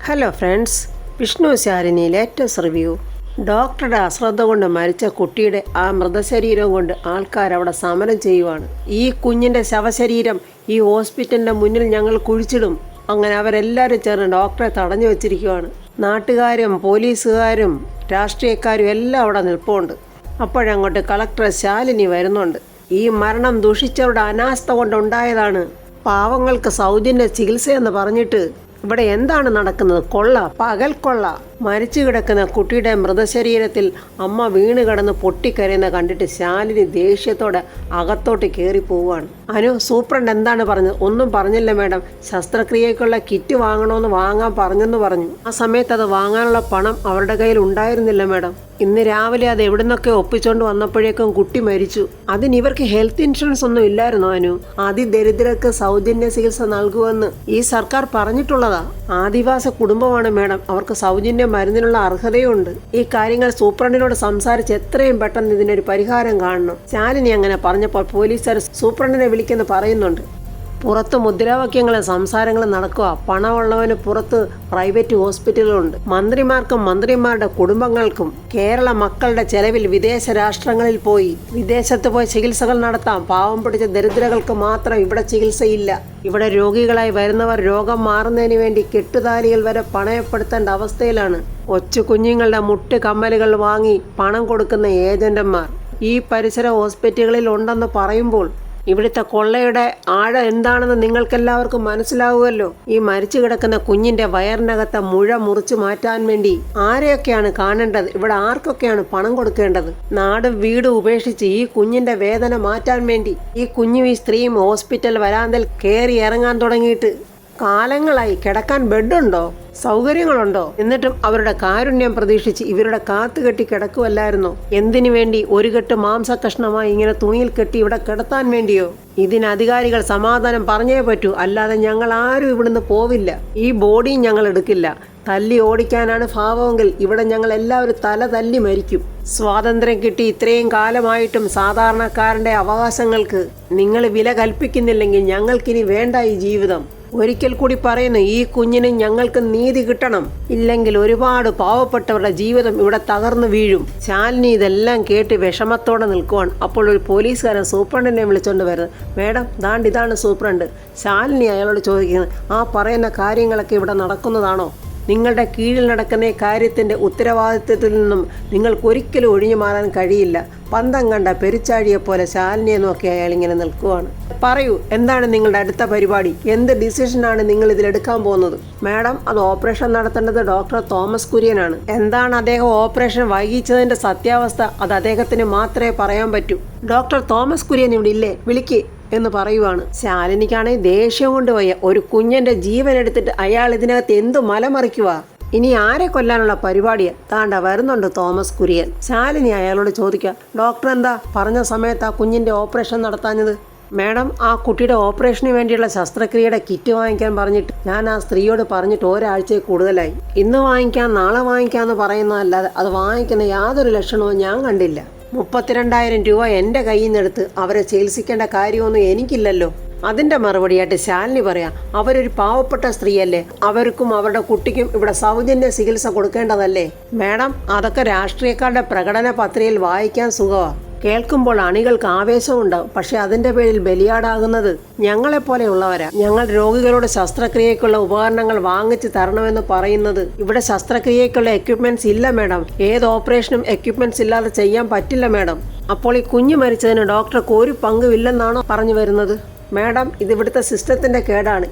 Hello friends, Vishnu Shalini latest review. ഡോക്ടറുടെ അശ്രദ്ധ കൊണ്ട് മരിച്ച കുട്ടിയുടെ ആ മൃതശരീരം കൊണ്ട് ആൾക്കാരവിടെ സമരം ചെയ്യുവാണ്. ഈ കുഞ്ഞിൻ്റെ ശവശരീരം ഈ ഹോസ്പിറ്റലിൻ്റെ മുന്നിൽ ഞങ്ങൾ കുഴിച്ചിടും. അങ്ങനെ അവരെല്ലാവരും ചേർന്ന് ഡോക്ടറെ തടഞ്ഞു വച്ചിരിക്കുവാണ്. നാട്ടുകാരും പോലീസുകാരും രാഷ്ട്രീയക്കാരും എല്ലാം അവിടെ നിൽപ്പുണ്ട്. അപ്പോഴങ്ങോട്ട് കളക്ടർ ശാലിനി വരുന്നുണ്ട്. ഈ മരണം ദുഷിച്ചവരുടെ അനാസ്ഥ കൊണ്ടുണ്ടായതാണ്. പാവങ്ങൾക്ക് സൗജന്യ ചികിത്സയെന്ന് പറഞ്ഞിട്ട് ഇവിടെ എന്താണ് നടക്കുന്നത്? കൊള്ള, പകൽ കൊള്ള. മരിച്ചു കിടക്കുന്ന കുട്ടിയുടെ മൃതശരീരത്തിൽ അമ്മ വീണ് കിടന്ന് പൊട്ടിക്കരയുന്ന കണ്ടിട്ട് ശാലിനി ദേഷ്യത്തോടെ അകത്തോട്ട് കയറി പോവുകയാണ്. അനു, സൂപ്രണ്ട് എന്താണ് പറഞ്ഞത്? ഒന്നും പറഞ്ഞില്ല മേഡം. ശസ്ത്രക്രിയക്കുള്ള കിറ്റ് വാങ്ങണമെന്ന് വാങ്ങാൻ പറഞ്ഞെന്ന് പറഞ്ഞു. ആ സമയത്ത് അത് വാങ്ങാനുള്ള പണം അവരുടെ കയ്യിൽ ഉണ്ടായിരുന്നില്ല മേഡം. ഇന്ന് രാവിലെ അത് എവിടുന്നൊക്കെ ഒപ്പിച്ചോണ്ട് വന്നപ്പോഴേക്കും കുട്ടി മരിച്ചു. അതിന് ഇവർക്ക് ഹെൽത്ത് ഇൻഷുറൻസ് ഒന്നും ഇല്ലായിരുന്നു അനു. അതിദരിദ്രർക്ക് സൗജന്യ ചികിത്സ നൽകുമെന്ന് ഈ സർക്കാർ പറഞ്ഞിട്ടുള്ളതാ. ആദിവാസി കുടുംബമാണ് മേഡം, അവർക്ക് സൗജന്യ മരുന്നിനുള്ള അർഹതയുണ്ട്. ഈ കാര്യങ്ങൾ സൂപ്രണ്ടിനോട് സംസാരിച്ച് എത്രയും പെട്ടെന്ന് ഇതിനൊരു പരിഹാരം കാണണം. ശാലിനി അങ്ങനെ പറഞ്ഞപ്പോൾ പോലീസുകാർ സൂപ്രണ്ടിനെ വിളിക്കെന്ന് പറയുന്നുണ്ട്. പുറത്ത് മുദ്രാവാക്യങ്ങളും സംസാരങ്ങളും നടക്കുക. പണമുള്ളവന് പുറത്ത് പ്രൈവറ്റ് ഹോസ്പിറ്റലുകളുണ്ട്. മന്ത്രിമാർക്കും മന്ത്രിമാരുടെ കുടുംബങ്ങൾക്കും കേരള മക്കളുടെ ചെലവിൽ വിദേശ രാഷ്ട്രങ്ങളിൽ പോയി വിദേശത്ത് പോയി ചികിത്സകൾ നടത്താം. പാവം പിടിച്ച ദരിദ്രർക്ക് മാത്രം ഇവിടെ ചികിത്സയില്ല. ഇവിടെ രോഗികളായി വരുന്നവർ രോഗം മാറുന്നതിന് വേണ്ടി കെട്ടുതാലികൾ വരെ പണയപ്പെടുത്തേണ്ട അവസ്ഥയിലാണ്. കൊച്ചു കുഞ്ഞുങ്ങളുടെ മുട്ട് കമ്മലുകൾ വാങ്ങി പണം കൊടുക്കുന്ന ഏജന്റുമാർ ഈ പരിസര ഹോസ്പിറ്റലുകളിൽ ഉണ്ടെന്ന് പറയുമ്പോൾ ഇവിടുത്തെ കൊള്ളയുടെ ആഴം എന്താണെന്ന് നിങ്ങൾക്കെല്ലാവർക്കും മനസ്സിലാവുമല്ലോ. ഈ മരിച്ചു കിടക്കുന്ന കുഞ്ഞിന്റെ വയറിനകത്തെ മുഴ മുറിച്ചു മാറ്റാൻ വേണ്ടി ആരെയൊക്കെയാണ് കാണേണ്ടത്? ഇവിടെ ആർക്കൊക്കെയാണ് പണം കൊടുക്കേണ്ടത്? നാടും വീടും ഉപേക്ഷിച്ച് ഈ കുഞ്ഞിന്റെ വേദന മാറ്റാൻ വേണ്ടി ഈ കുഞ്ഞും ഈ സ്ത്രീയും ഹോസ്പിറ്റൽ വരാന്തൽ കയറി ഇറങ്ങാൻ തുടങ്ങിയിട്ട് കാലങ്ങളായി. കിടക്കാൻ ബെഡുണ്ടോ? സൗകര്യങ്ങളുണ്ടോ? എന്നിട്ടും അവരുടെ കാരുണ്യം പ്രതീക്ഷിച്ച് ഇവരുടെ കാത്തുകെട്ടി കിടക്കുമല്ലായിരുന്നോ? എന്തിനു വേണ്ടി? ഒരു കെട്ട് മാംസകഷ്ണമായി ഇങ്ങനെ തുണിയിൽ കെട്ടി ഇവിടെ കിടത്താൻ വേണ്ടിയോ? ഇതിന് അധികാരികൾ സമാധാനം പറഞ്ഞേ പറ്റൂ, അല്ലാതെ ഞങ്ങൾ ആരും ഇവിടുന്ന് പോവില്ല. ഈ ബോഡിയും ഞങ്ങൾ എടുക്കില്ല. തല്ലി ഓടിക്കാനാണ് ഭാവമെങ്കിൽ ഇവിടെ ഞങ്ങൾ എല്ലാവരും തല തല്ലി മരിക്കും. സ്വാതന്ത്ര്യം കിട്ടി ഇത്രയും കാലമായിട്ടും സാധാരണക്കാരൻ്റെ അവകാശങ്ങൾക്ക് നിങ്ങൾ വില കൽപ്പിക്കുന്നില്ലെങ്കിൽ ഞങ്ങൾക്കിനി വേണ്ട ഈ ജീവിതം. ഒരിക്കൽ കൂടി പറയുന്നു, ഈ കുഞ്ഞിന് ഞങ്ങൾക്ക് നീതി കിട്ടണം. ഇല്ലെങ്കിൽ ഒരുപാട് പാവപ്പെട്ടവരുടെ ജീവിതം ഇവിടെ തകർന്നു വീഴും. ശാലിനി ഇതെല്ലാം കേട്ട് വിഷമത്തോടെ നിൽക്കുവാണ്. അപ്പോൾ ഒരു പോലീസുകാരൻ സൂപ്രണ്ടിനെ വിളിച്ചോണ്ട് വരുന്നത്. മേഡം, ഇതാണ് സൂപ്രണ്ട്. ശാലിനി അയാളോട് ചോദിക്കുന്നത്, ആ പറയുന്ന കാര്യങ്ങളൊക്കെ ഇവിടെ നടക്കുന്നതാണോ? നിങ്ങളുടെ കീഴിൽ നടക്കുന്ന ഈ കാര്യത്തിൻ്റെ ഉത്തരവാദിത്വത്തിൽ നിന്നും നിങ്ങൾക്കൊരിക്കലും ഒഴിഞ്ഞു മാറാൻ കഴിയില്ല. പന്തം കണ്ട പെരിച്ചാഴിയെപ്പോലെ ശാലിനിയെ നോക്കി അയാൾ ഇങ്ങനെ നിൽക്കുവാണ്. പറയൂ, എന്താണ് നിങ്ങളുടെ അടുത്ത പരിപാടി? എന്ത് ഡിസിഷനാണ് നിങ്ങൾ ഇതിലെടുക്കാൻ പോകുന്നത്? മാഡം, അത് ഓപ്പറേഷൻ നടത്തേണ്ടത് ഡോക്ടർ തോമസ് കുര്യനാണ്. എന്താണ് അദ്ദേഹം ഓപ്പറേഷൻ വൈകിച്ചതിൻ്റെ സത്യാവസ്ഥ? അത് അദ്ദേഹത്തിന് മാത്രമേ പറയാൻ പറ്റൂ. ഡോക്ടർ തോമസ് കുര്യൻ ഇവിടെ ഇല്ലേ? വിളിക്ക് എന്ന് പറയുവാണ്. ശാലിനിക്കാണെങ്കിൽ ദേഷ്യം കൊണ്ട് വയ്യ. ഒരു കുഞ്ഞിന്റെ ജീവൻ എടുത്തിട്ട് അയാൾ ഇതിനകത്ത് എന്തു മലമറിക്കുക? ഇനി ആരെ കൊല്ലാനുള്ള പരിപാടിയാ? താണ്ട വരുന്നുണ്ട് തോമസ് കുര്യൻ. ശാലിനി അയാളോട് ചോദിക്കുക, ഡോക്ടർ എന്താ പറഞ്ഞ സമയത്ത് ആ കുഞ്ഞിന്റെ ഓപ്പറേഷൻ നടത്താഞ്ഞത്? മാഡം, ആ കുട്ടിയുടെ ഓപ്പറേഷന് വേണ്ടിയുള്ള ശസ്ത്രക്രിയയുടെ കിറ്റ് വാങ്ങിക്കാൻ പറഞ്ഞിട്ട് ഞാൻ ആ സ്ത്രീയോട് പറഞ്ഞിട്ട് ഒരാഴ്ചയിൽ കൂടുതലായി. ഇന്ന് വാങ്ങിക്കാം, നാളെ വാങ്ങിക്കാമെന്ന് പറയുന്നതല്ലാതെ അത് വാങ്ങിക്കുന്ന യാതൊരു ലക്ഷണവും ഞാൻ കണ്ടില്ല. 32,000 രൂപ എൻ്റെ കയ്യിൽ നിന്നെടുത്ത് അവരെ ചികിത്സിക്കേണ്ട കാര്യമൊന്നും എനിക്കില്ലല്ലോ. അതിൻ്റെ മറുപടിയായിട്ട് ശാലിനി പറയാം, അവരൊരു പാവപ്പെട്ട സ്ത്രീയല്ലേ, അവർക്കും അവരുടെ കുട്ടിക്കും ഇവിടെ സൗജന്യ ചികിത്സ കൊടുക്കേണ്ടതല്ലേ? മാഡം, അതൊക്കെ രാഷ്ട്രീയക്കാരുടെ പ്രകടന പത്രികയിൽ വായിക്കാൻ സുഖമാണ്. കേൾക്കുമ്പോൾ അണികൾക്ക് ആവേശമുണ്ടാവും. പക്ഷെ അതിൻ്റെ പേരിൽ ബലിയാടാകുന്നത് ഞങ്ങളെപ്പോലെയുള്ളവരാ. ഞങ്ങൾ രോഗികളോട് ശസ്ത്രക്രിയക്കുള്ള ഉപകരണങ്ങൾ വാങ്ങിച്ച് തരണമെന്ന് പറയുന്നത് ഇവിടെ ശസ്ത്രക്രിയക്കുള്ള എക്യുപ്മെന്റ്സ് ഇല്ല മാഡം. ഏത് ഓപ്പറേഷനും എക്യുപ്മെന്റ്സ് ഇല്ലാതെ ചെയ്യാൻ പറ്റില്ല മാഡം. അപ്പോൾ ഈ കുഞ്ഞ് മരിച്ചതിന് ഡോക്ടർക്ക് ഒരു പങ്കുമില്ലെന്നാണോ പറഞ്ഞു വരുന്നത്? മാഡം, ഇത് ഇവിടുത്തെ സിസ്റ്റത്തിൻ്റെ കേടാണ്.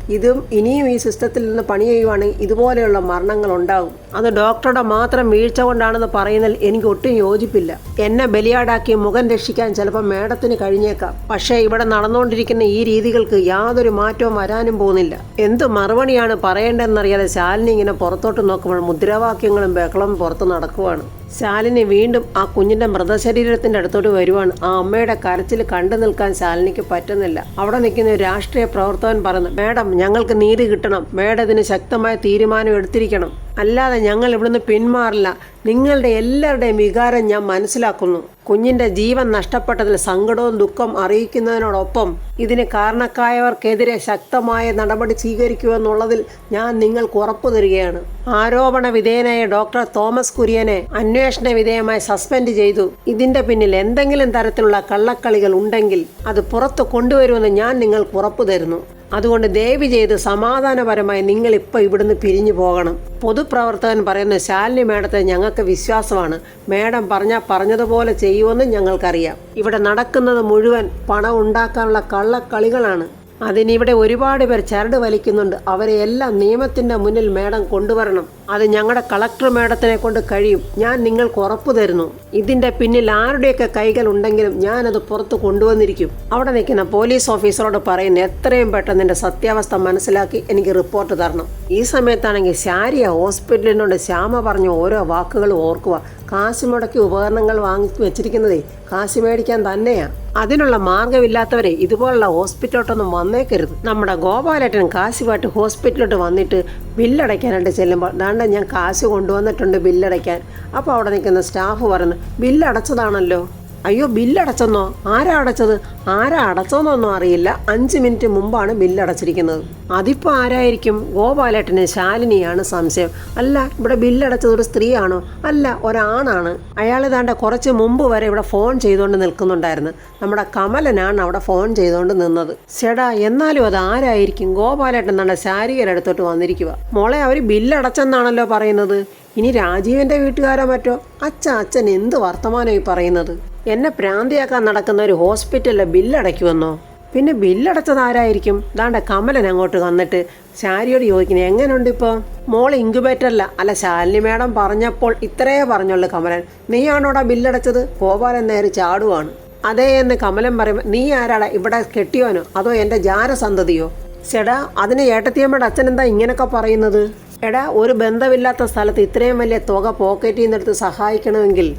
ഇനിയും ഈ സിസ്റ്റത്തിൽ നിന്ന് പണി ചെയ്യുവാണെങ്കിൽ ഇതുപോലെയുള്ള മരണങ്ങൾ ഉണ്ടാകും. അത് ഡോക്ടറുടെ മാത്രം വീഴ്ച കൊണ്ടാണെന്ന് പറയുന്നതിൽ എനിക്ക് ഒട്ടും യോജിപ്പില്ല. എന്നെ ബലിയാടാക്കി മുഖം രക്ഷിക്കാൻ ചിലപ്പോൾ മാഡത്തിന് കഴിഞ്ഞേക്കാം. പക്ഷേ ഇവിടെ നടന്നുകൊണ്ടിരിക്കുന്ന ഈ രീതികൾക്ക് യാതൊരു മാറ്റവും വരാനും പോകുന്നില്ല. എന്ത് മറുപടിയാണ് പറയേണ്ടതെന്നറിയാതെ ശാലിനി ഇങ്ങനെ പുറത്തോട്ട് നോക്കുമ്പോൾ മുദ്രാവാക്യങ്ങളും ബഹളവും പുറത്ത് നടക്കുവാണ്. ശാലിനി വീണ്ടും ആ കുഞ്ഞിന്റെ മൃതശരീരത്തിന്റെ അടുത്തോട്ട് വരുവാണ്. ആ അമ്മയുടെ കരച്ചിൽ കണ്ടു നിൽക്കാൻ ശാലിനിക്ക് പറ്റുന്നില്ല. അവിടെ നിൽക്കുന്ന ഒരു രാഷ്ട്രീയ പ്രവർത്തകൻ പറഞ്ഞു, മാഡം, ഞങ്ങൾക്ക് നീതി കിട്ടണം. മാഡം ഇതിന് ശക്തമായ തീരുമാനം എടുത്തിരിക്കണം. അല്ലാതെ ഞങ്ങൾ ഇവിടുന്ന് പിന്മാറില്ല. നിങ്ങളുടെ എല്ലാവരുടെയും വികാരം ഞാൻ മനസ്സിലാക്കുന്നു. കുഞ്ഞിൻ്റെ ജീവൻ നഷ്ടപ്പെട്ടതിൽ സങ്കടവും ദുഃഖം അറിയിക്കുന്നതിനോടൊപ്പം ഇതിന് കാരണക്കായവർക്കെതിരെ ശക്തമായ നടപടി സ്വീകരിക്കുമെന്നുള്ളതിൽ ഞാൻ നിങ്ങൾക്ക് ഉറപ്പു തരികയാണ്. ആരോപണ വിധേയനായ ഡോക്ടർ തോമസ് കുര്യനെ അന്വേഷണ വിധേയമായി സസ്പെൻഡ് ചെയ്തു. ഇതിന്റെ പിന്നിൽ എന്തെങ്കിലും തരത്തിലുള്ള കള്ളക്കളികൾ ഉണ്ടെങ്കിൽ അത് പുറത്തു കൊണ്ടുവരുമെന്ന് ഞാൻ നിങ്ങൾക്ക് ഉറപ്പു തരുന്നു. അതുകൊണ്ട് ദയവ് ചെയ്ത് സമാധാനപരമായി നിങ്ങൾ ഇപ്പോൾ ഇവിടുന്ന് പിരിഞ്ഞു പോകണം. പൊതുപ്രവർത്തകൻ പറയുന്ന ശാലിനി മേഡത്തെ ഞങ്ങൾക്ക് വിശ്വാസമാണ്. മേഡം പറഞ്ഞതുപോലെ ചെയ്യുമെന്ന് ഞങ്ങൾക്കറിയാം. ഇവിടെ നടക്കുന്നത് മുഴുവൻ പണം ഉണ്ടാക്കാനുള്ള കള്ളക്കളികളാണ്. അതിനിവിടെ ഒരുപാട് പേർ ചരട് വലിക്കുന്നുണ്ട്. അവരെ എല്ലാം നിയമത്തിൻ്റെ മുന്നിൽ മേഡം കൊണ്ടുവരണം. അത് ഞങ്ങളുടെ കളക്ടർ മേഡത്തിനെ കൊണ്ട് കഴിയും. ഞാൻ നിങ്ങൾക്ക് ഉറപ്പു തരുന്നു. ഇതിൻ്റെ പിന്നിൽ ആരുടെയൊക്കെ കൈകൾ ഉണ്ടെങ്കിലും ഞാനത് പുറത്ത് കൊണ്ടുവന്നിരിക്കും. അവിടെ നിൽക്കുന്ന പോലീസ് ഓഫീസറോട് പറയുന്ന എത്രയും പെട്ടെന്ന് എൻ്റെ സത്യാവസ്ഥ മനസ്സിലാക്കി എനിക്ക് റിപ്പോർട്ട് തരണം. ഈ സമയത്താണെങ്കിൽ ശാരിയ ഹോസ്പിറ്റലിനോട് ശ്യാമ പറഞ്ഞ ഓരോ വാക്കുകൾ ഓർക്കുക. കാശ് മുടക്കി ഉപകരണങ്ങൾ വാങ്ങി വെച്ചിരിക്കുന്നതേ കാശ് മേടിക്കാൻ തന്നെയാ. അതിനുള്ള മാർഗമില്ലാത്തവരെ ഇതുപോലുള്ള ഹോസ്പിറ്റലോട്ടൊന്നും വന്നേക്കരുത്. നമ്മുടെ ഗോപാലേട്ടൻ കാശുമായിട്ട് ഹോസ്പിറ്റലിലോട്ട് വന്നിട്ട് ബില്ലടയ്ക്കാനായിട്ട് ചെല്ലുമ്പോൾ ദാണ്ട ഞാൻ കാശ് കൊണ്ടുവന്നിട്ടുണ്ട് ബില്ലടയ്ക്കാൻ. അപ്പോൾ അവിടെ നിൽക്കുന്ന സ്റ്റാഫ് പറയുന്നു, ബില്ലടച്ചതാണല്ലോ. അയ്യോ, ബില്ലടച്ചെന്നോ? ആരാ അടച്ചത്? ആരാ അടച്ചോന്നൊന്നും അറിയില്ല. 5 മിനിറ്റ് മുമ്പാണ് ബില്ലടച്ചിരിക്കുന്നത്. അതിപ്പോൾ ആരായിരിക്കും? ഗോപാലേട്ടന് ശാലിനിയാണ് സംശയം. അല്ല, ഇവിടെ ബില്ലടച്ചത് ഒരു സ്ത്രീയാണോ? അല്ല, ഒരാണാണ്. അയാൾ താണ്ട കുറച്ച് മുമ്പ് വരെ ഇവിടെ ഫോൺ ചെയ്തുകൊണ്ട് നിൽക്കുന്നുണ്ടായിരുന്നു. നമ്മുടെ കമലനാണ് അവിടെ ഫോൺ ചെയ്തുകൊണ്ട് നിന്നത്. ചേടാ, എന്നാലും അത് ആരായിരിക്കും? ഗോപാലേട്ടൻ താണ്ട ശാരികയുടെ അടുത്തോട്ട് വന്നിരിക്കുക. മോളെ, അവർ ബില്ലടച്ചെന്നാണല്ലോ പറയുന്നത്. ഇനി രാജീവൻ്റെ വീട്ടുകാരോ മറ്റോ? അച്ഛൻ എന്ത് വർത്തമാനമായി പറയുന്നത്? എന്നെ പ്രാന്തിയാക്കാൻ നടക്കുന്ന ഒരു ഹോസ്പിറ്റലിലെ ബില്ലടയ്ക്കുമെന്നോ? പിന്നെ ബില്ലടച്ചത് ആരായിരിക്കും? ദാണ്ട കമലൻ അങ്ങോട്ട് വന്നിട്ട് ശാരിയോട് ചോദിക്കുന്നത്, എങ്ങനെയുണ്ട് ഇപ്പോൾ മോൾ ഇൻക്യുബേറ്ററില്ല? അല്ല, ശാലിനി മേഡം പറഞ്ഞപ്പോൾ ഇത്രയേ പറഞ്ഞുള്ളൂ കമലൻ. നീയാണോടാ ബില്ലടച്ചത്? ഗോപാലൻ നേരെ ചാടുവാണ്. അതേ എന്ന് കമലൻ പറയുമ്പോൾ, നീ ആരാടാ? ഇവിടെ കെട്ടിയോനോ അതോ എൻ്റെ ജാരസന്തതിയോ? ചേടാ, അതിന് ഏട്ടത്തിയമ്മയുടെ അച്ഛൻ എന്താ ഇങ്ങനെയൊക്കെ പറയുന്നത്? എടാ, ഒരു ബന്ധമില്ലാത്ത സ്ഥലത്ത് ഇത്രയും വലിയ തുക പോക്കറ്റിൽ നിന്നെടുത്ത് സഹായിക്കണമെങ്കിൽ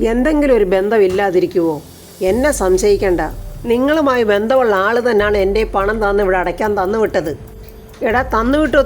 എന്തെങ്കിലും ഒരു ബന്ധമില്ലാതിരിക്കുമോ? എന്നെ സംശയിക്കണ്ട. നിങ്ങളുമായി ബന്ധമുള്ള ആൾ തന്നെയാണ് എൻ്റെ പണം തന്ന് ഇവിടെ അടയ്ക്കാൻ തന്നുവിട്ടത്. എടാ, തന്നുവിട്ടു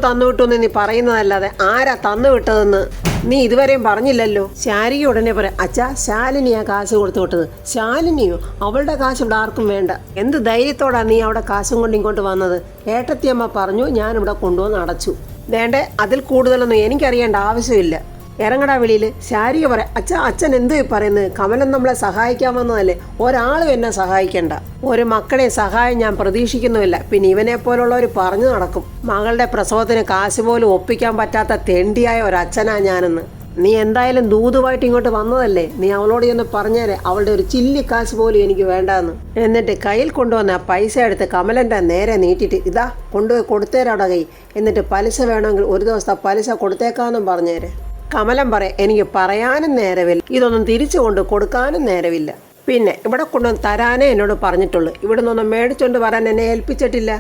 എന്ന് നീ പറയുന്നതല്ലാതെ ആരാ തന്നുവിട്ടതെന്ന് നീ ഇതുവരെയും പറഞ്ഞില്ലല്ലോ. ശാരിക ഉടനെ പറയാം, അച്ഛാ, ശാലിനിയാ കാശ് കൊടുത്തു വിട്ടത്. ശാലിനിയോ? അവളുടെ കാശ് ഇവിടെ ആർക്കും വേണ്ട. എന്ത് ധൈര്യത്തോടാ നീ അവിടെ കാശും കൊണ്ട് ഇങ്ങോട്ട് വന്നത്? ഏട്ടത്തിയമ്മ പറഞ്ഞു, ഞാനിവിടെ കൊണ്ടുവന്ന് അടച്ചു. വേണ്ടേ, അതിൽ കൂടുതലൊന്നും എനിക്കറിയേണ്ട ആവശ്യമില്ല. ഇറങ്ങടാ വെളിയിൽ. ശാരിക പറയാം, അച്ഛൻ എന്ത് പറയുന്നത്? കമലൻ നമ്മളെ സഹായിക്കാൻ വന്നതല്ലേ? ഒരാളും എന്നെ സഹായിക്കണ്ട. ഒരു മക്കളെ സഹായം ഞാൻ പ്രതീക്ഷിക്കുന്നുമില്ല. പിന്നെ ഇവനെ പോലുള്ളവർ പറഞ്ഞു നടക്കും മകളുടെ പ്രസവത്തിന് കാശ് പോലും ഒപ്പിക്കാൻ പറ്റാത്ത തെണ്ടിയായ ഒരച്ഛനാ ഞാനെന്ന്. നീ എന്തായാലും ദൂതുമായിട്ട് ഇങ്ങോട്ട് വന്നതല്ലേ? നീ അവളോട് ചെന്ന് പറഞ്ഞേരെ അവളുടെ ഒരു ചില്ലി കാശ് പോലും എനിക്ക് വേണ്ടാന്ന്. എന്നിട്ട് കയ്യിൽ കൊണ്ടുവന്ന പൈസ എടുത്ത് കമലൻ്റെ നേരെ നീട്ടിയിട്ട്, ഇതാ കൊണ്ടുപോയി കൊടുത്തേരവിടെ കൈ. എന്നിട്ട് പലിശ വേണമെങ്കിൽ ഒരു ദിവസത്തെ പലിശ കൊടുത്തേക്കാന്നും പറഞ്ഞേരെ. കമലൻ പറയാം, എനിക്ക് പറയാനും നേരമില്ല, ഇതൊന്നും തിരിച്ചു കൊണ്ട് കൊടുക്കാനും നേരമില്ല. പിന്നെ ഇവിടെ കൊണ്ടുവന്ന് തരാനേ എന്നോട് പറഞ്ഞിട്ടുള്ളൂ. ഇവിടെ നിന്നൊന്നും മേടിച്ചുകൊണ്ട് വരാൻ എന്നെ ഏൽപ്പിച്ചിട്ടില്ല.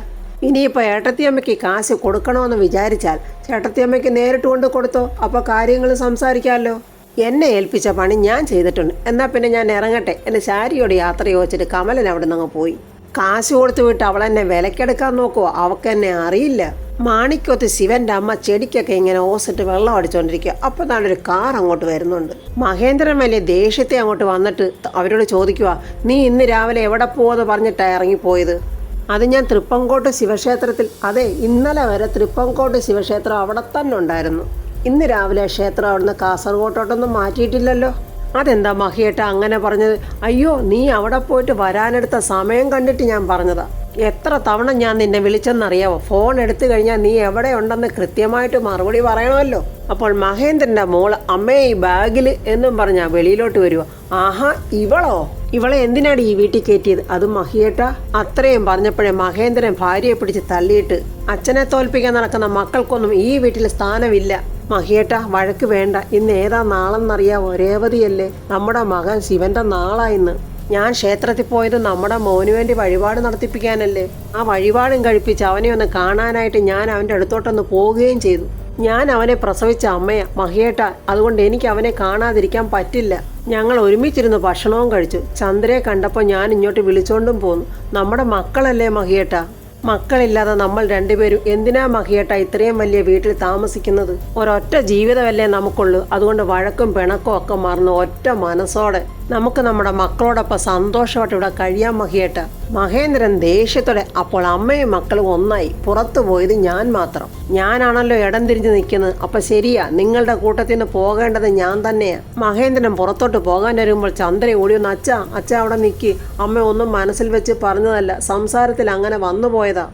ഇനിയിപ്പോൾ ഏട്ടത്തിയമ്മയ്ക്ക് കാശ് കൊടുക്കണമെന്ന് വിചാരിച്ചാൽ ചേട്ടത്തിയമ്മയ്ക്ക് നേരിട്ട് കൊണ്ട് കൊടുത്തോ. അപ്പോൾ കാര്യങ്ങൾ സംസാരിക്കാമല്ലോ. എന്നെ ഏൽപ്പിച്ച പണി ഞാൻ ചെയ്തിട്ടുണ്ട്. എന്നാൽ പിന്നെ ഞാൻ ഇറങ്ങട്ടെ. എൻ്റെ ശാരിയോട് യാത്ര ചോദിച്ചിട്ട് കമലൻ അവിടെ നിന്ന് അങ്ങ് പോയി. കാശ് കൊടുത്തു വിട്ട് അവളെന്നെ വിലക്കെടുക്കാൻ നോക്കുമോ? അവക്കെന്നെ അറിയില്ല. മാണിക്കോത്ത് ശിവന്റെ അമ്മ ചെടിക്കൊക്കെ ഇങ്ങനെ ഓസിട്ട് വെള്ളം അടിച്ചുകൊണ്ടിരിക്കുക. അപ്പോൾ താഴെ ഒരു കാർ അങ്ങോട്ട് വരുന്നുണ്ട്. മഹേന്ദ്രൻ വലിയ ദേഷ്യത്തെ അങ്ങോട്ട് വന്നിട്ട് അവരോട് ചോദിക്കുക, നീ ഇന്ന് രാവിലെ എവിടെ പോകുമെന്ന് പറഞ്ഞിട്ടാണ് ഇറങ്ങിപ്പോയത്? അത് ഞാൻ തൃപ്പങ്കോട്ട് ശിവക്ഷേത്രത്തിൽ. അതെ, ഇന്നലെ വരെ തൃപ്പങ്കോട്ട് ശിവക്ഷേത്രം അവിടെ തന്നെ ഉണ്ടായിരുന്നു. ഇന്ന് രാവിലെ ക്ഷേത്രം അവിടുന്ന് കാസർഗോട്ടോട്ടൊന്നും മാറ്റിയിട്ടില്ലല്ലോ. അതെന്താ മഹിയേട്ട അങ്ങനെ പറഞ്ഞത്? അയ്യോ, നീ അവിടെ പോയിട്ട് വരാനെടുത്ത സമയം കണ്ടിട്ട് ഞാൻ പറഞ്ഞതാ. എത്ര തവണ ഞാൻ നിന്നെ വിളിച്ചെന്നറിയാവോ? ഫോൺ എടുത്തു കഴിഞ്ഞാൽ നീ എവിടെ ഉണ്ടെന്ന് കൃത്യമായിട്ട് മറുപടി പറയണമല്ലോ. അപ്പോൾ മഹേന്ദ്രൻ്റെ മോള് അമ്മേ ഈ ബാഗിൽ എന്നും പറഞ്ഞാൽ വെളിയിലോട്ട് വരുവോ? ആഹാ, ഇവളോ? ഇവളെ എന്തിനാണ് ഈ വീട്ടിൽ കയറ്റിയത്? അതും മഹിയേട്ട. അത്രയും പറഞ്ഞപ്പോഴേ മഹേന്ദ്രൻ ഭാര്യയെ പിടിച്ച് തള്ളിയിട്ട്, അച്ഛനെ തോൽപ്പിക്കാൻ നടക്കുന്ന മക്കൾക്കൊന്നും ഈ വീട്ടിൽ സ്ഥാനമില്ല. മഹിയേട്ട, വഴക്ക് വേണ്ട. ഇന്ന് ഏതാ നാളെന്നറിയാവോ? രേവതിയല്ലേ? നമ്മുടെ മകൻ ശിവന്റെ നാളാ ഇന്ന്. ഞാൻ ക്ഷേത്രത്തിൽ പോയത് നമ്മുടെ മോന് വേണ്ടി വഴിപാട് നടത്തിപ്പിക്കാനല്ലേ. ആ വഴിപാടും കഴിപ്പിച്ച് അവനെ ഒന്ന് കാണാനായിട്ട് ഞാൻ അവൻ്റെ അടുത്തോട്ടൊന്ന് പോവുകയും ചെയ്തു. ഞാൻ അവനെ പ്രസവിച്ച അമ്മയാ മഹിയേട്ട. അതുകൊണ്ട് എനിക്ക് അവനെ കാണാതിരിക്കാൻ പറ്റില്ല. ഞങ്ങൾ ഒരുമിച്ചിരുന്ന് ഭക്ഷണവും കഴിച്ചു. ചന്ദ്രയെ കണ്ടപ്പോൾ ഞാൻ ഇങ്ങോട്ട് വിളിച്ചോണ്ടും പോന്നു. നമ്മുടെ മക്കളല്ലേ മഹിയേട്ട. മക്കളില്ലാതെ നമ്മൾ രണ്ടുപേരും എന്തിനാ മഹിയേട്ട ഇത്രയും വലിയ വീട്ടിൽ താമസിക്കുന്നത്? ഒരൊറ്റ ജീവിതമല്ലേ നമുക്കുള്ളൂ. അതുകൊണ്ട് വഴക്കും പിണക്കും ഒക്കെ മറന്ന് ഒറ്റ മനസ്സോടെ നമുക്ക് നമ്മുടെ മക്കളോടൊപ്പം സന്തോഷമായിട്ട് ഇവിടെ കഴിയാൻ മഹിയേട്ട. മഹേന്ദ്രൻ ദേഷ്യത്തോടെ, അപ്പോൾ അമ്മയും മക്കളും ഒന്നായി. പുറത്തു പോയത് ഞാൻ മാത്രം. ഞാനാണല്ലോ ഇടം തിരിഞ്ഞ് നിൽക്കുന്നത്. അപ്പൊ ശരിയാ, നിങ്ങളുടെ കൂട്ടത്തിൽ നിന്ന് പോകേണ്ടത് ഞാൻ തന്നെയാ. മഹേന്ദ്രൻ പുറത്തോട്ട് പോകാൻ വരുമ്പോൾ ചന്ദ്ര ഓടി വന്ന്, അച്ഛ അവിടെ നിൽക്കി, അമ്മ ഒന്നും മനസ്സിൽ വെച്ച് പറഞ്ഞതല്ല, സംസാരത്തിൽ അങ്ങനെ വന്നുപോയതാ.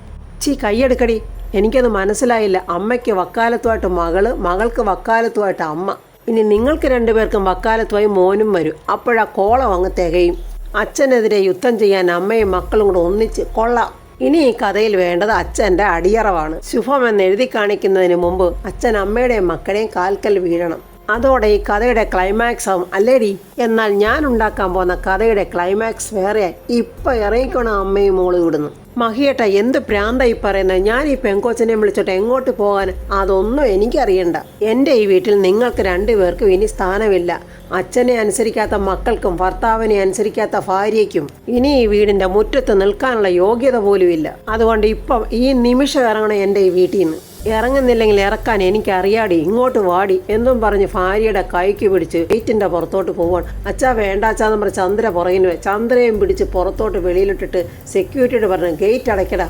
കൈയെടുക്കടി. എനിക്കത് മനസ്സിലായില്ല. അമ്മയ്ക്ക് വക്കാലത്തുമായിട്ട് മകള്, മകൾക്ക് വക്കാലത്തുമായിട്ട് അമ്മ. ഇനി നിങ്ങൾക്ക് രണ്ടുപേർക്കും വക്കാലത്തുമായി മോനും വരും. അപ്പോഴാ കോളം അങ്ങ് തികയും. അച്ഛനെതിരെ യുദ്ധം ചെയ്യാൻ അമ്മയും മക്കളും കൂടെ ഒന്നിച്ച് കൊള്ളാം. ഇനി ഈ കഥയിൽ വേണ്ടത് അച്ഛൻ്റെ അടിയറവാണ്. ശുഭം എന്ന് എഴുതി കാണിക്കുന്നതിന് മുമ്പ് അച്ഛൻ അമ്മയുടെയും മക്കളുടെയും കാൽക്കൽ വീഴണം. അതോടെ ഈ കഥയുടെ ക്ലൈമാക്സ് ആവും, അല്ലേടി? എന്നാൽ ഞാൻ ഉണ്ടാക്കാൻ പോകുന്ന കഥയുടെ ക്ലൈമാക്സ് വേറെ. ഇപ്പൊ ഇറങ്ങിക്കോണം അമ്മയും മോള് വിടുന്നു. മഹിയേട്ട, എന്ത് പ്രാന്തായി പറയുന്നത്? ഞാൻ ഈ പെങ്കോച്ചനെ വിളിച്ചോട്ടെ എങ്ങോട്ട് പോകാൻ? അതൊന്നും എനിക്കറിയണ്ട. എൻ്റെ ഈ വീട്ടിൽ നിങ്ങൾക്ക് രണ്ടുപേർക്കും ഇനി സ്ഥാനമില്ല. അച്ഛനെ അനുസരിക്കാത്ത മക്കൾക്കും ഭർത്താവിനെ അനുസരിക്കാത്ത ഭാര്യയ്ക്കും ഇനി ഈ വീടിൻ്റെ മുറ്റത്ത് നിൽക്കാനുള്ള യോഗ്യത പോലുമില്ല. അതുകൊണ്ട് ഇപ്പം ഈ നിമിഷം ഇറങ്ങണം എൻ്റെ ഈ വീട്ടിൽ നിന്ന്. ഇറങ്ങുന്നില്ലെങ്കിൽ ഇറക്കാൻ എനിക്കറിയാടി, ഇങ്ങോട്ട് വാടി എന്നും പറഞ്ഞ് ഭാര്യയുടെ കൈക്ക് പിടിച്ച് ഗേറ്റിൻ്റെ പുറത്തോട്ട് പോവാൻ. അച്ഛാ വേണ്ട അച്ഛാന്ന് പറഞ്ഞ് ചന്ദ്ര പുറകിന് പോയി. ചന്ദ്രയും പിടിച്ച് പുറത്തോട്ട് വെളിയിലിട്ടിട്ട് സെക്യൂരിറ്റിയോട് പറഞ്ഞു, ഗേറ്റ് അടയ്ക്കടാ.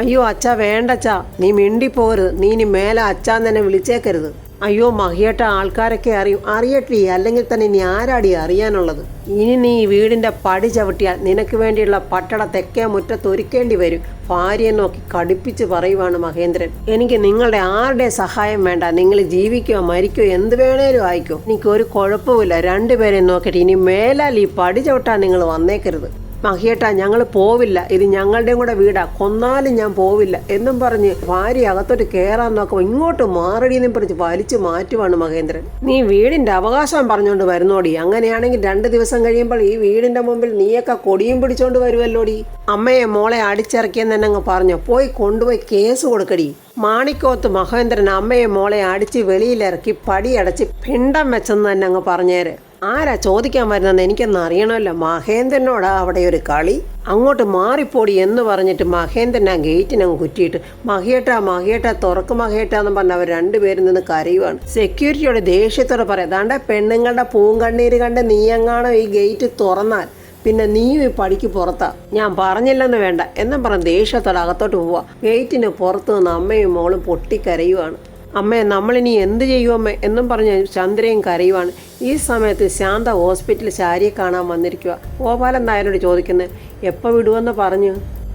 അയ്യോ അച്ഛാ വേണ്ടച്ചാ, നീ മിണ്ടിപ്പോകരുത്. നീ ഇനി മേലെ അച്ഛാന്ന് തന്നെ വിളിച്ചേക്കരുത്. അയ്യോ മഹിയേട്ട, ആൾക്കാരൊക്കെ അറിയട്ടെ, അല്ലെങ്കിൽ തന്നെ ഇനി ആരാടി അറിയാനുള്ളത്? ഇനി നീ ഈ വീടിൻ്റെ പടി ചവിട്ടിയാൽ നിനക്ക് വേണ്ടിയുള്ള പട്ടട തെക്കേ മുറ്റത്ത് ഒരുക്കേണ്ടി വരും. ഭാര്യയെ നോക്കി കടുപ്പിച്ച് പറയുവാണ് മഹേന്ദ്രൻ. എനിക്ക് നിങ്ങളുടെ ആരുടെ സഹായം വേണ്ട. നിങ്ങൾ ജീവിക്കോ മരിക്കോ എന്ത് വേണേലും ആയിക്കോ, എനിക്കൊരു കുഴപ്പമില്ല. രണ്ടുപേരെയും നോക്കിയിട്ട് ഇനി മേലാൽ ഈ പടി ചവിട്ടാൻ നിങ്ങൾ വന്നേക്കരുത്. മഹിയേട്ടാ, ഞങ്ങൾ പോവില്ല, ഇത് ഞങ്ങളുടെയും കൂടെ വീടാ, കൊന്നാലും ഞാൻ പോവില്ല എന്നും പറഞ്ഞ് ഭാര്യ അകത്തോട്ട് കയറാൻ നോക്കുമ്പോൾ ഇങ്ങോട്ട് മാറടിയെന്നും പറഞ്ഞ് വലിച്ചു മാറ്റുവാണ് മഹേന്ദ്രൻ. നീ വീടിന്റെ അവകാശം പറഞ്ഞുകൊണ്ട് വരുന്നോടി. അങ്ങനെയാണെങ്കിൽ 2 ദിവസം കഴിയുമ്പോൾ ഈ വീടിന്റെ മുമ്പിൽ നീയൊക്കെ കൊടിയും പിടിച്ചോണ്ട് വരുമല്ലോടി. അമ്മയെ മോളെ അടിച്ചിറക്കിയെന്ന് തന്നെ അങ്ങ് പറഞ്ഞു. പോയി കൊണ്ടുപോയി കേസ് കൊടുക്കടി. മാണിക്കോത്ത് മഹേന്ദ്രൻ അമ്മയെ മോളെ അടിച്ച് വെളിയിലിറക്കി പടിയടച്ച് പിണ്ടം വെച്ചെന്ന് തന്നെ അങ്ങ് പറഞ്ഞേര്. ആരാ ചോദിക്കാൻ വരുന്നതെന്ന് എനിക്കൊന്നും അറിയണമല്ലോ. മഹേന്ദ്രനോടാ അവിടെ ഒരു കളി. അങ്ങോട്ട് മാറിപ്പോടി എന്ന് പറഞ്ഞിട്ട് മഹേന്ദ്രൻ ആ ഗേറ്റിനങ്ങ് കുറ്റിയിട്ട്, മഹിയേട്ടാ തുറക്ക് മഹിയേട്ടാന്ന് പറഞ്ഞ് അവർ രണ്ടുപേരും നിന്ന് കരയുവാണ്. സെക്യൂരിറ്റിയോട് ദേഷ്യത്തോടെ പറയാം, അതാണ്ട് പെണ്ണുങ്ങളുടെ പൂങ്കണ്ണീര് കണ്ട് നീയെങ്ങാണോ ഈ ഗേറ്റ് തുറന്നാൽ പിന്നെ നീയും ഈ പടിക്ക് പുറത്താ. ഞാൻ പറഞ്ഞില്ലെന്ന് വേണ്ട എന്നും പറഞ്ഞ് ദേഷ്യത്തോടെ അകത്തോട്ട് പോവാ. ഗേറ്റിന് പുറത്ത് നിന്ന് അമ്മയും മോളും പൊട്ടിക്കരയുവാണ്. അമ്മേ, നമ്മളിനി എന്ത് ചെയ്യുമമ്മേ എന്നും പറഞ്ഞ് ചന്ദ്രയും കരയുവാണ്. ഈ സമയത്ത് ശാന്ത ഹോസ്പിറ്റലിൽ ശാരിയെ കാണാൻ വന്നിരിക്കുക. ഗോപാലൻ നായരോട് ചോദിക്കുന്നത്, എപ്പോൾ വിടുമെന്ന് പറഞ്ഞു?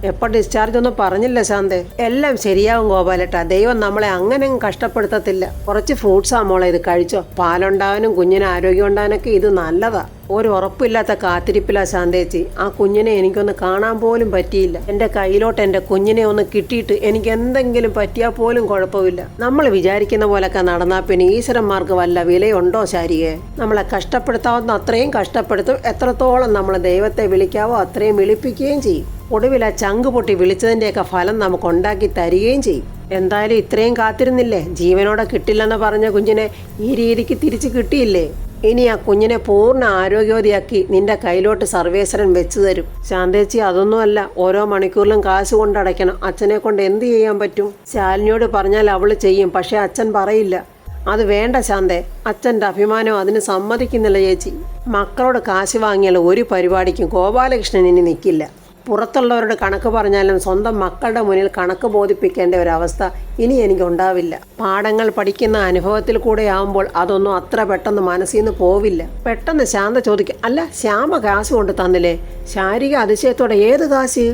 എപ്പോൾ ഡിസ്ചാർജ് ഒന്നും പറഞ്ഞില്ല ശാന്തേ. എല്ലാം ശരിയാവും ഗോപാലേട്ടാ, ദൈവം നമ്മളെ അങ്ങനെ കഷ്ടപ്പെടുത്തത്തില്ല. കുറച്ച് ഫ്രൂട്ട്സാ മോളെ, ഇത് കഴിച്ചോ. പാലുണ്ടാവാനും കുഞ്ഞിന് ആരോഗ്യം ഉണ്ടാകാനൊക്കെ ഇത് നല്ലതാ. ഒരു ഉറപ്പില്ലാത്ത കാത്തിരിപ്പിലാ ശാന്തേച്ചി. ആ കുഞ്ഞിനെ എനിക്കൊന്ന് കാണാൻ പോലും പറ്റിയില്ല. എൻ്റെ കയ്യിലോട്ട് എൻ്റെ കുഞ്ഞിനെ ഒന്ന് കിട്ടിയിട്ട് എനിക്ക് എന്തെങ്കിലും പറ്റിയാൽ പോലും കുഴപ്പമില്ല. നമ്മൾ വിചാരിക്കുന്ന പോലൊക്കെ നടന്നാൽ പിന്നെ ഈശ്വരന്മാർക്ക് വല്ല വിലയുണ്ടോ ശാരികെ? നമ്മളെ കഷ്ടപ്പെടുത്താവുന്ന അത്രയും കഷ്ടപ്പെടുത്തും. എത്രത്തോളം നമ്മൾ ദൈവത്തെ വിളിക്കാവോ അത്രയും വിളിപ്പിക്കുകയും ചെയ്യും. ഒടുവിൽ ആ ചങ്ക് പൊട്ടി വിളിച്ചതിൻ്റെയൊക്കെ ഫലം നമുക്ക് ഉണ്ടാക്കി തരികയും ചെയ്യും. എന്തായാലും ഇത്രയും കാത്തിരുന്നില്ലേ? ജീവനോടെ കിട്ടില്ലെന്ന് പറഞ്ഞ കുഞ്ഞിനെ ഈ രീതിക്ക് തിരിച്ച് കിട്ടിയില്ലേ? ഇനി ആ കുഞ്ഞിനെ പൂർണ്ണ ആരോഗ്യവതിയാക്കി നിന്റെ കയ്യിലോട്ട് സർവേശ്വരൻ വെച്ചു തരും. ശാന്തേച്ചി, അതൊന്നുമല്ല, ഓരോ മണിക്കൂറിലും കാശ് കൊണ്ടടയ്ക്കണം. അച്ഛനെ കൊണ്ട് എന്ത് ചെയ്യാൻ പറ്റും? ശാലിനിയോട് പറഞ്ഞാൽ അവൾ ചെയ്യും, പക്ഷെ അച്ഛൻ പറയില്ല. അത് വേണ്ട ശാന്തേ, അച്ഛൻ്റെ അഭിമാനം അതിന് സമ്മതിക്കുന്നില്ല ചേച്ചി. മക്കളോട് കാശ് വാങ്ങിയാൽ ഒരു പരിപാടിക്കും ഗോപാലകൃഷ്ണൻ ഇനി നിൽക്കില്ല. പുറത്തുള്ളവരുടെ കണക്ക് പറഞ്ഞാലും സ്വന്തം മക്കളുടെ മുന്നിൽ കണക്ക് ബോധിപ്പിക്കേണ്ട ഒരവസ്ഥ ഇനി എനിക്കുണ്ടാവില്ല. പാഠങ്ങൾ പഠിക്കുന്ന അനുഭവത്തിൽ കൂടെ ആവുമ്പോൾ അതൊന്നും അത്ര പെട്ടെന്ന് മനസ്സിൽ നിന്ന് പോവില്ല. പെട്ടെന്ന് ശാന്ത ചോദിക്കും, അല്ല ശ്യാമ കാശ് കൊണ്ട് തന്നില്ലേ? ശാരിക അതിശയത്തോടെ, ഏത് കാശ്?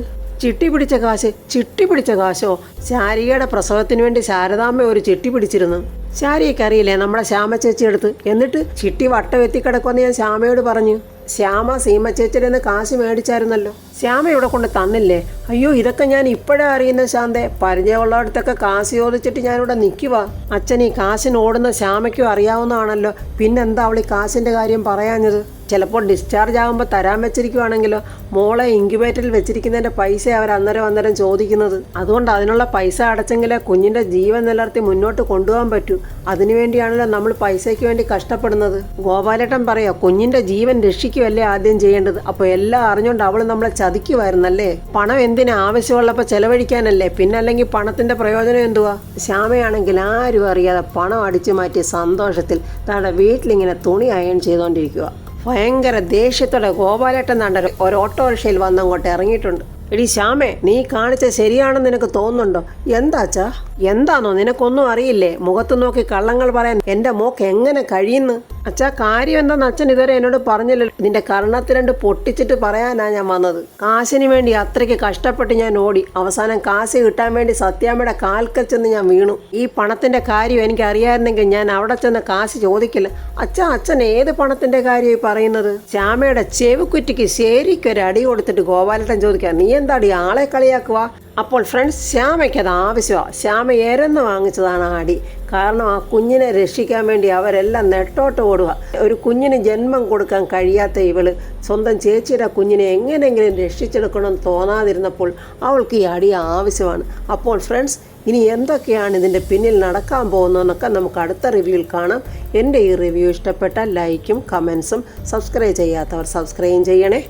ചിട്ടി പിടിച്ച കാശോ? ശാരികയുടെ പ്രസവത്തിന് വേണ്ടി ശാരദാമ്മ ഒരു ചിട്ടി പിടിച്ചിരുന്നു. ശാരികയ്ക്കറിയില്ലേ നമ്മുടെ ശ്യാമ ചേച്ചി എടുത്ത്? എന്നിട്ട് ചിട്ടി വട്ടം എത്തിക്കിടക്കുമെന്ന് ഞാൻ ശ്യാമയോട് പറഞ്ഞു. ശ്യാമ സീമ ചേച്ചിയുടെ നിന്ന് കാശ് മേടിച്ചായിരുന്നല്ലോ. ശ്യാമ ഇവിടെ കൊണ്ട് തന്നില്ലേ? അയ്യോ, ഇതൊക്കെ ഞാൻ ഇപ്പോഴേ അറിയുന്ന ശാന്തേ. പരിചയമുള്ളടത്തൊക്കെ കാശ് ചോദിച്ചിട്ട് ഞാനിവിടെ നിൽക്കുക. അച്ഛൻ ഈ കാശിന് ഓടുന്ന ശ്യാമയ്ക്കും അറിയാവുന്നതാണല്ലോ. പിന്നെന്താ അവൾ ഈ കാശിൻ്റെ കാര്യം പറയാഞ്ഞത്? ചിലപ്പോൾ ഡിസ്ചാർജ് ആകുമ്പോൾ തരാൻ വെച്ചിരിക്കുവാണെങ്കിലോ മോളെ ഇൻക്യുബേറ്ററിൽ വെച്ചിരിക്കുന്നതിൻ്റെ പൈസ അവർ അന്നേരം ചോദിക്കുന്നത്. അതുകൊണ്ട് അതിനുള്ള പൈസ അടച്ചെങ്കിലേ കുഞ്ഞിൻ്റെ ജീവൻ നിലനിർത്തി മുന്നോട്ട് കൊണ്ടുപോകാൻ പറ്റൂ. അതിനുവേണ്ടിയാണല്ലോ നമ്മൾ പൈസയ്ക്ക് വേണ്ടി കഷ്ടപ്പെടുന്നത്. ഗോപാലേട്ടൻ പറയാ കുഞ്ഞിൻ്റെ ജീവൻ രക്ഷിക്കുകയല്ലേ ആദ്യം ചെയ്യേണ്ടത്. അപ്പോൾ എല്ലാം അറിഞ്ഞുകൊണ്ട് അവൾ നമ്മളെ ചതിക്കുമായിരുന്നല്ലേ. പണം എന്തിനാ ആവശ്യമുള്ളപ്പോൾ ചെലവഴിക്കാനല്ലേ, പിന്നെ അല്ലെങ്കിൽ പണത്തിൻ്റെ പ്രയോജനം എന്തുവാ? ശ്യാമയാണെങ്കിൽ ആരും അറിയാതെ പണം അടിച്ചു മാറ്റിയ സന്തോഷത്തിൽ താഴെ വീട്ടിലിങ്ങനെ തുണി അയൺ ചെയ്തുകൊണ്ടിരിക്കുക. ഭയങ്കര ദേഷ്യത്തോടെ ഗോപാലേട്ടൻ നാണ്ട ഒരു ഓട്ടോറിക്ഷയിൽ വന്നങ്ങോട്ട് ഇറങ്ങിയിട്ടുണ്ട്. എടി ശ്യാമേ, നീ കാണിച്ച ശരിയാണെന്ന് നിനക്ക് തോന്നുന്നുണ്ടോ? എന്താച്ചാ? എന്താണോ നിനക്കൊന്നും അറിയില്ലേ? മുഖത്ത് നോക്കി കള്ളങ്ങൾ പറയാൻ എൻ്റെ മോക്ക് എങ്ങനെ കഴിയുന്നു? അച്ഛാ, കാര്യം എന്താന്ന് അച്ഛൻ ഇതുവരെ എന്നോട് പറഞ്ഞില്ലല്ലോ. നിന്റെ കർണത്തിൽ രണ്ട് പൊട്ടിച്ചിട്ട് പറയാനാ ഞാൻ വന്നത്. കാശിന് വേണ്ടി അത്രയ്ക്ക് കഷ്ടപ്പെട്ട് ഞാൻ ഓടി. അവസാനം കാശ് കിട്ടാൻ വേണ്ടി സത്യാമ്മയുടെ കാൽക്കൽ ചെന്ന് ഞാൻ വീണു. ഈ പണത്തിന്റെ കാര്യം എനിക്ക് അറിയാമായിരുന്നെങ്കിൽ ഞാൻ അവിടെ ചെന്ന് കാശ് ചോദിക്കില്ല. അച്ഛൻ ഏത് പണത്തിന്റെ കാര്യമായി പറയുന്നത്? ശ്യാമയുടെ ചെവിക്കുറ്റിക്ക് ശരിക്കൊരു അടി കൊടുത്തിട്ട് ഗോപാലേട്ടൻ ചോദിക്കാം, നീ എന്താടി ആളെ കളിയാക്കുക? അപ്പോൾ ഫ്രണ്ട്സ്, ശ്യാമയ്ക്ക് അത് ആവശ്യമാണ്. ശ്യാമ എരന്ന് വാങ്ങിച്ചതാണ് ആ അടി. കാരണം ആ കുഞ്ഞിനെ രക്ഷിക്കാൻ വേണ്ടി അവരെല്ലാം നെട്ടോട്ട് ഓടുക. ഒരു കുഞ്ഞിന് ജന്മം കൊടുക്കാൻ കഴിയാത്ത ഇവള് സ്വന്തം ചേച്ചിയുടെ കുഞ്ഞിനെ എങ്ങനെയെങ്കിലും രക്ഷിച്ചെടുക്കണമെന്ന് തോന്നാതിരുന്നപ്പോൾ അവൾക്ക് ഈ അടി ആവശ്യമാണ്. അപ്പോൾ ഫ്രണ്ട്സ്, ഇനി എന്തൊക്കെയാണ് ഇതിൻ്റെ പിന്നിൽ നടക്കാൻ പോകുന്നതെന്നൊക്കെ നമുക്ക് അടുത്ത റിവ്യൂവിൽ കാണാം. എൻ്റെ ഈ റിവ്യൂ ഇഷ്ടപ്പെട്ടാൽ ലൈക്കും കമൻസും, സബ്സ്ക്രൈബ് ചെയ്യാത്തവർ സബ്സ്ക്രൈബ് ചെയ്യണേ.